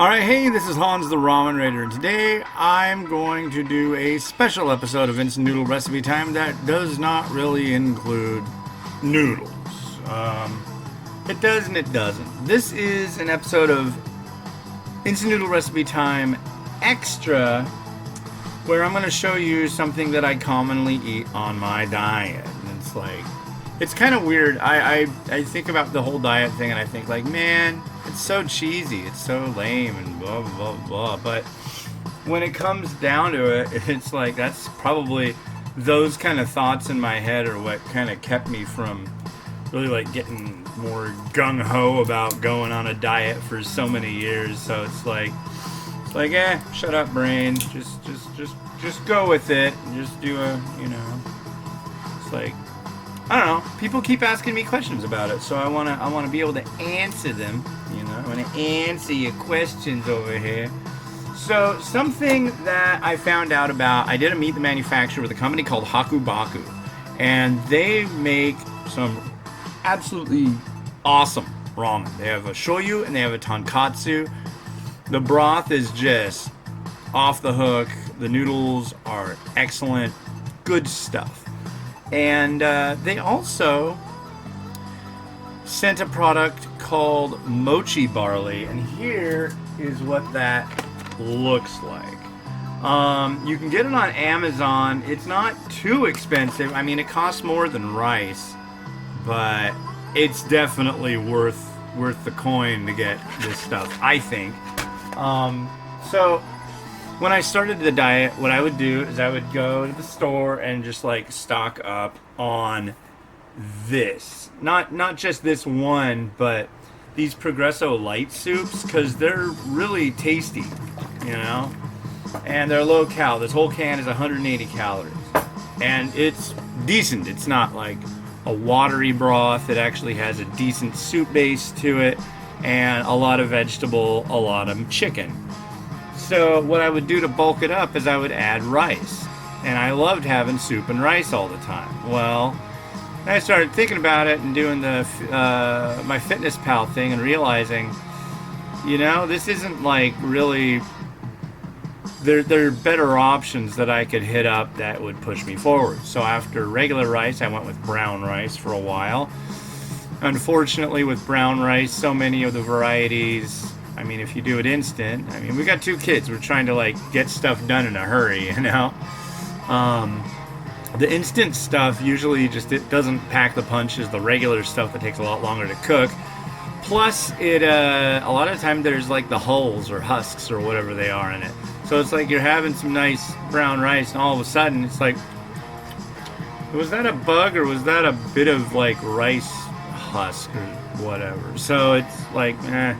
Alright, hey, this is Hans the Ramen Raider, and today I'm going to do a special episode of Instant Noodle Recipe Time that does not really include noodles. It does and it doesn't. This is an episode of Instant Noodle Recipe Time Extra, where I'm going to show you something that I commonly eat on my diet. And it's kind of weird. I think about the whole diet thing and I think like, man, it's so cheesy, it's so lame and blah blah blah. But when it comes down to it, it's like that's probably those kind of thoughts in my head are what kind of kept me from really like getting more gung-ho about going on a diet for so many years. So it's like shut up brain, just go with it and just do it's like, I don't know. People keep asking me questions about it, so I wanna be able to answer them. I wanna answer your questions over here. So something that I found out about, I did a meet the manufacturer with a company called Hakubaku, and they make some absolutely awesome ramen. They have a shoyu and they have a tonkatsu. The broth is just off the hook. The noodles are excellent, good stuff. And they also sent a product called Mochi Barley, and here is what that looks like. You can get it on Amazon. It's not too expensive. I mean, it costs more than rice, but it's definitely worth the coin to get this stuff, I think. So when I started the diet, what I would do is I would go to the store and just like stock up on this. Not just this one, but these Progresso light soups, because they're really tasty, and they're low cal. This whole can is 180 calories, and it's decent. It's not like a watery broth. It actually has a decent soup base to it, and a lot of vegetable, a lot of chicken. So what I would do to bulk it up is I would add rice. And I loved having soup and rice all the time. Well, I started thinking about it and doing the my Fitness Pal thing and realizing, this isn't like really... There are better options that I could hit up that would push me forward. So after regular rice, I went with brown rice for a while. Unfortunately, with brown rice, so many of the varieties... I mean, if you do it instant, we got 2 kids. We're trying to get stuff done in a hurry, The instant stuff usually it doesn't pack the punch as the regular stuff that takes a lot longer to cook. Plus, it a lot of time there's the hulls or husks or whatever they are in it. So it's like you're having some nice brown rice, and all of a sudden it's like, was that a bug or was that a bit of rice husk or whatever? So it's like, eh.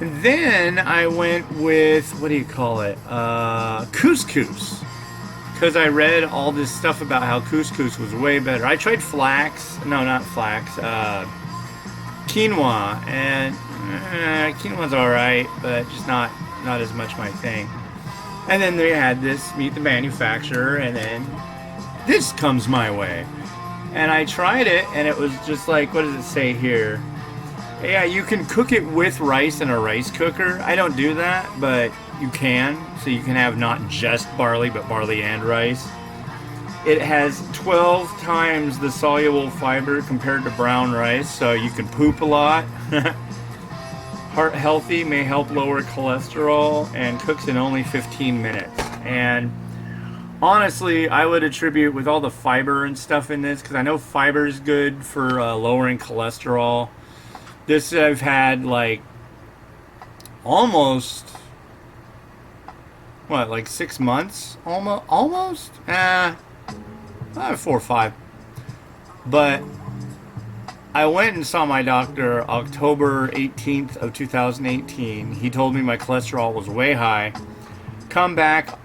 And then I went with, what do you call it? Couscous. Because I read all this stuff about how couscous was way better. I tried flax. No, not flax. Quinoa. And quinoa's alright, but just not as much my thing. And then they had this meet the manufacturer, and then this comes my way. And I tried it, and it was just like, what does it say here? Yeah, you can cook it with rice in a rice cooker. I don't do that, but you can. So you can have not just barley, but barley and rice. It has 12 times the soluble fiber compared to brown rice, so you can poop a lot. Heart healthy, may help lower cholesterol, and cooks in only 15 minutes. And honestly, I would attribute with all the fiber and stuff in this, because I know fiber is good for lowering cholesterol. This I've had almost 6 months? Almost? 4 or 5. But I went and saw my doctor October 18th of 2018. He told me my cholesterol was way high. Come back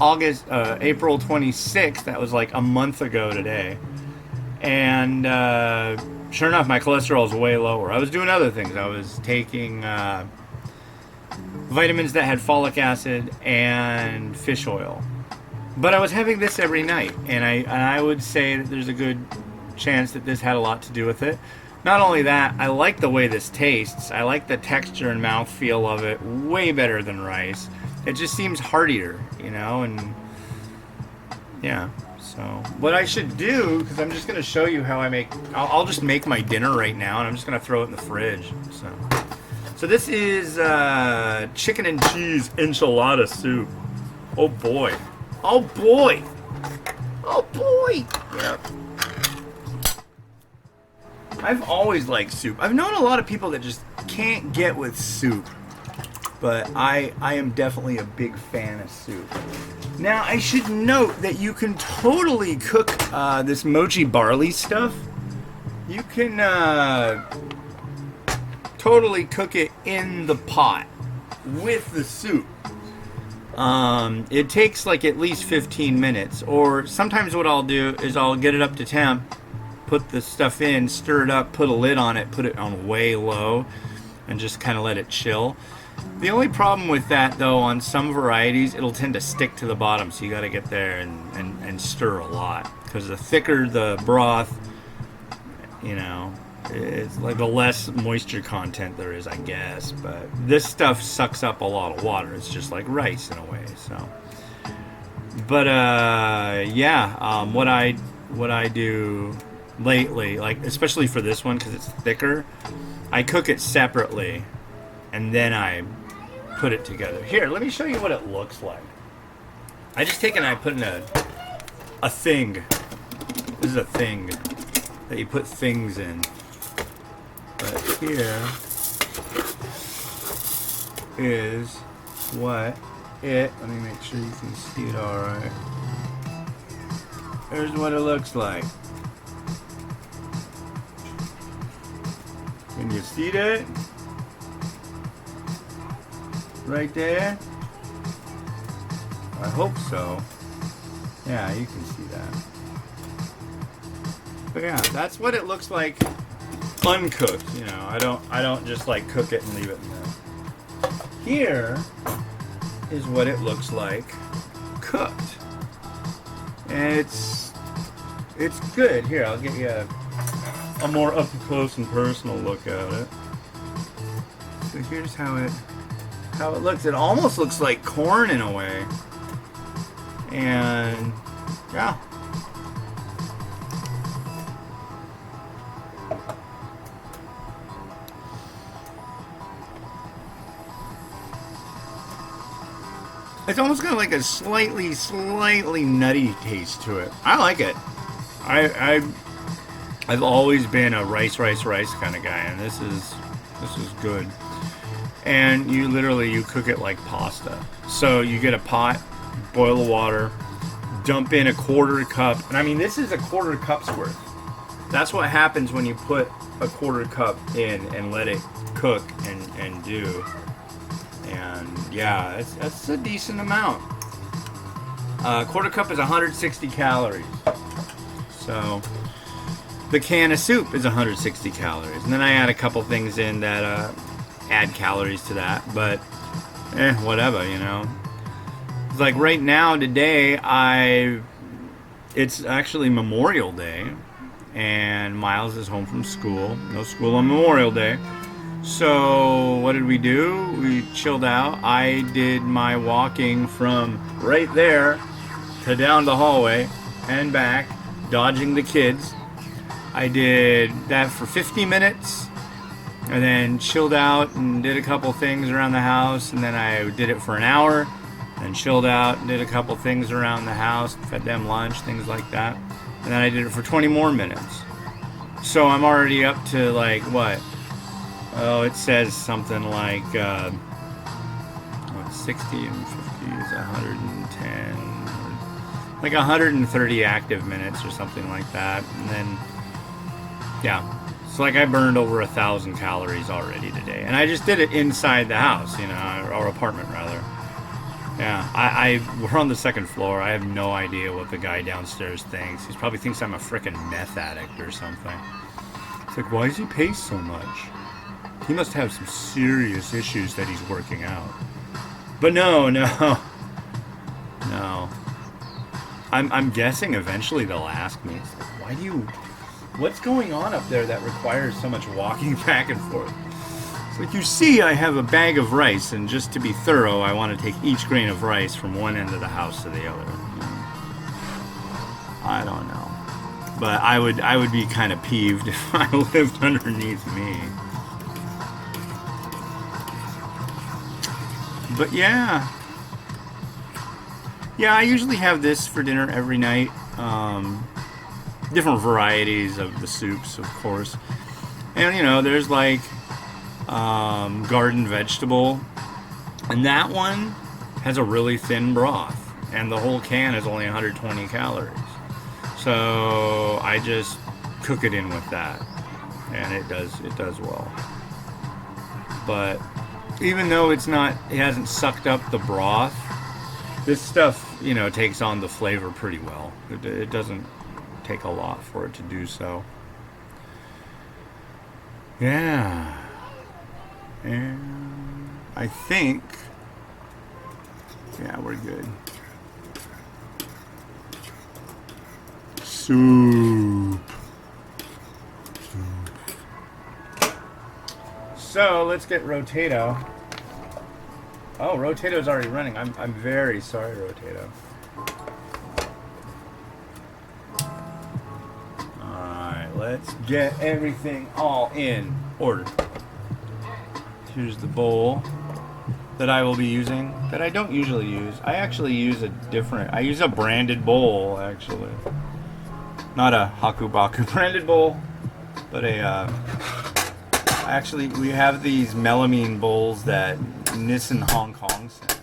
April 26th, that was a month ago today. And sure enough, my cholesterol is way lower. I was doing other things. I was taking vitamins that had folic acid and fish oil. But I was having this every night, and I would say that there's a good chance that this had a lot to do with it. Not only that, I like the way this tastes. I like the texture and mouthfeel of it way better than rice. It just seems heartier, you know, and yeah. So what I should do, because I'm just going to show you how I make, I'll just make my dinner right now, and I'm just going to throw it in the fridge. So this is chicken and cheese enchilada soup. Oh boy. Oh boy. Oh boy. Yep. I've always liked soup. I've known a lot of people that just can't get with soup, but I am definitely a big fan of soup. Now, I should note that you can totally cook this Mochi Barley stuff. You can totally cook it in the pot with the soup. It takes like at least 15 minutes, or sometimes what I'll do is I'll get it up to temp, put the stuff in, stir it up, put a lid on it, put it on way low, and just kind of let it chill. The only problem with that, though, on some varieties, it'll tend to stick to the bottom, so you got to get there and stir a lot. Because the thicker the broth, you know, it's like the less moisture content there is, I guess. But this stuff sucks up a lot of water. It's just like rice in a way. So, but yeah, what I do lately, like especially for this one because it's thicker, I cook it separately, and then I put it together. Here, let me show you what it looks like. I just take and I put in a thing. This is a thing that you put things in. But here is what it, let me make sure you can see it alright. Here's what it looks like. Can you see that? Right there? I hope so. Yeah, you can see that. But yeah, that's what it looks like uncooked, you know. I don't just like cook it and leave it in there. Here is what it looks like cooked. And it's good. Here, I'll get you a more up close and personal look at it. So here's how it looks. It almost looks like corn in a way. And yeah. It's almost got like a slightly nutty taste to it. I like it. I've always been a rice kind of guy, and this is good. And you literally cook it like pasta. So you get a pot, boil the water, dump in a quarter cup, and I mean this is a quarter cup's worth. That's what happens when you put a quarter cup in and let it cook and do. And yeah, that's a decent amount. A quarter cup is 160 calories. So the can of soup is 160 calories. And then I add a couple things in that add calories to that. But whatever, you know. It's like right now, today, it's actually Memorial Day. And Miles is home from school. No school on Memorial Day. So what did we do? We chilled out. I did my walking from right there to down the hallway and back, dodging the kids. I did that for 50 minutes and then chilled out and did a couple things around the house, and then I did it for an hour and chilled out and did a couple things around the house, fed them lunch, things like that. And then I did it for 20 more minutes. So I'm already up to like what? Oh, it says something like 60 and 50 is 110, like 130 active minutes or something like that. And then, yeah, it's like I burned over 1,000 calories already today. And I just did it inside the house, you know, or apartment rather. Yeah, we're on the second floor. I have no idea what the guy downstairs thinks. He probably thinks I'm a frickin' meth addict or something. It's like, why does he pay so much? He must have some serious issues that he's working out. But no. I'm guessing eventually they'll ask me, why do What's going on up there that requires so much walking back and forth? So you see, I have a bag of rice, and just to be thorough, I want to take each grain of rice from one end of the house to the other. I don't know. But I would be kind of peeved if I lived underneath me. But yeah. Yeah, I usually have this for dinner every night. Different varieties of the soups, of course. And, you know, there's like garden vegetable. And that one has a really thin broth. And the whole can is only 120 calories. So I just cook it in with that. And it does well. But even though it hasn't sucked up the broth, this stuff, you know, takes on the flavor pretty well. It doesn't take a lot for it to do so. Yeah. And I think, yeah, we're good. Soup. So let's get Rotato. Oh, Rotato's already running. I'm very sorry, Rotato. Alright, let's get everything all in order. Here's the bowl that I will be using, that I don't usually use. I actually use I use a branded bowl, actually. Not a Hakubaku branded bowl, but actually, we have these melamine bowls that Nissan Hong Kong sent.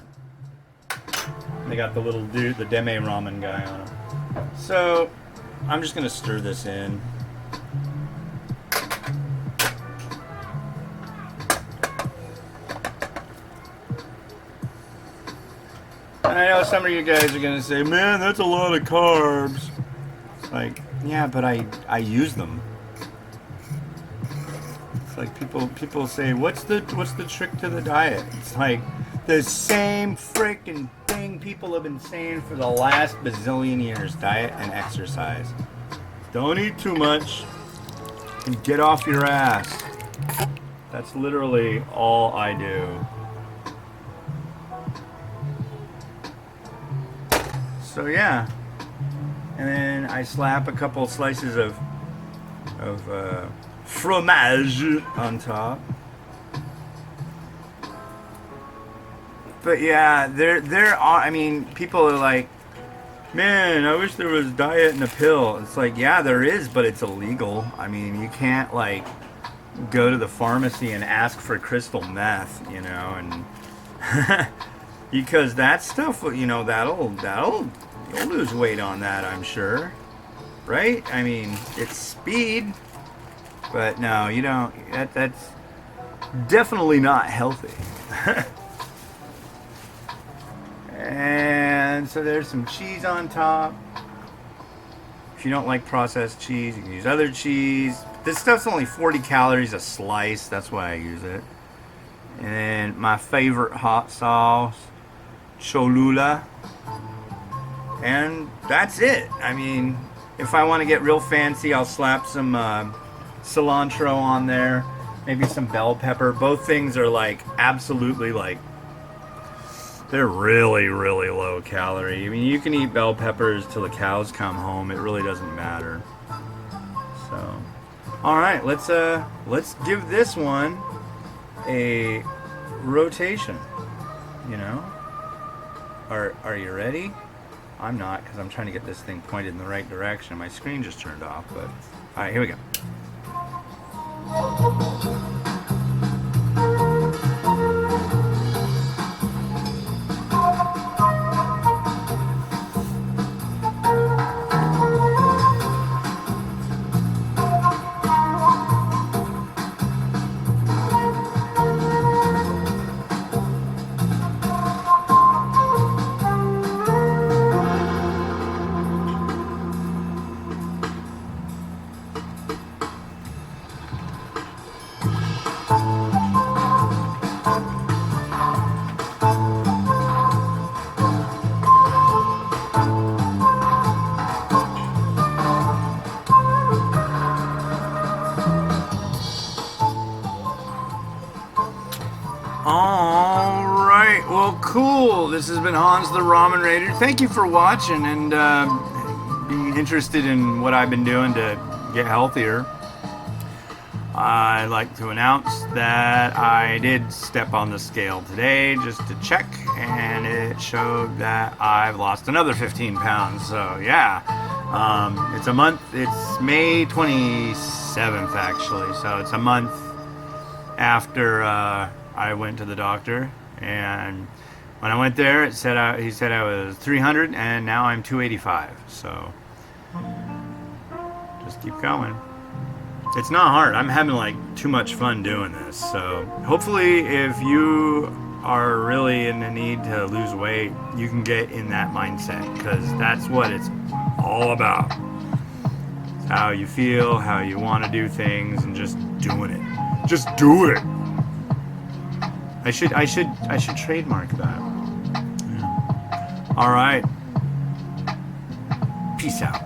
They got the little dude, the Deme Ramen guy on them. So, I'm just going to stir this in. And I know some of you guys are going to say, man, that's a lot of carbs. Like, yeah, but I use them. It's like people say, what's the trick to the diet? It's like the same freaking thing people have been saying for the last bazillion years: diet and exercise. Don't eat too much and get off your ass. That's literally all I do. So yeah. And then I slap a couple slices of fromage on top. But yeah, there are. I mean, people are like, man, I wish there was diet in a pill. It's like, yeah, there is, but it's illegal. I mean, you can't like go to the pharmacy and ask for crystal meth, you know, and because that stuff, you know, you'll lose weight on that, I'm sure. Right? I mean, it's speed. But no, you don't. That's definitely not healthy. And so there's some cheese on top. If you don't like processed cheese, you can use other cheese. This stuff's only 40 calories a slice. That's why I use it. And then my favorite hot sauce, Cholula. And that's it. I mean, if I want to get real fancy, I'll slap some cilantro on there. Maybe some bell pepper. Both things are like absolutely like, they're really, really low calorie. I mean, you can eat bell peppers till the cows come home. It really doesn't matter. So, all right, let's give this one a rotation. You know, are you ready? I'm not, because I'm trying to get this thing pointed in the right direction. My screen just turned off, but all right, here we go. this has been Hans the Ramen Raider. Thank you for watching and being interested in what I've been doing to get healthier. I'd like to announce that I did step on the scale today just to check, and it showed that I've lost another 15 pounds. So yeah, it's a month. It's May 27th actually, so it's a month after I went to the doctor. And when I went there, he said I was 300, and now I'm 285. So just keep going. It's not hard. I'm having like too much fun doing this. So hopefully, if you are really in the need to lose weight, you can get in that mindset, because that's what it's all about. It's how you feel, how you want to do things, and just doing it. Just do it. I should trademark that. Yeah. All right. Peace out.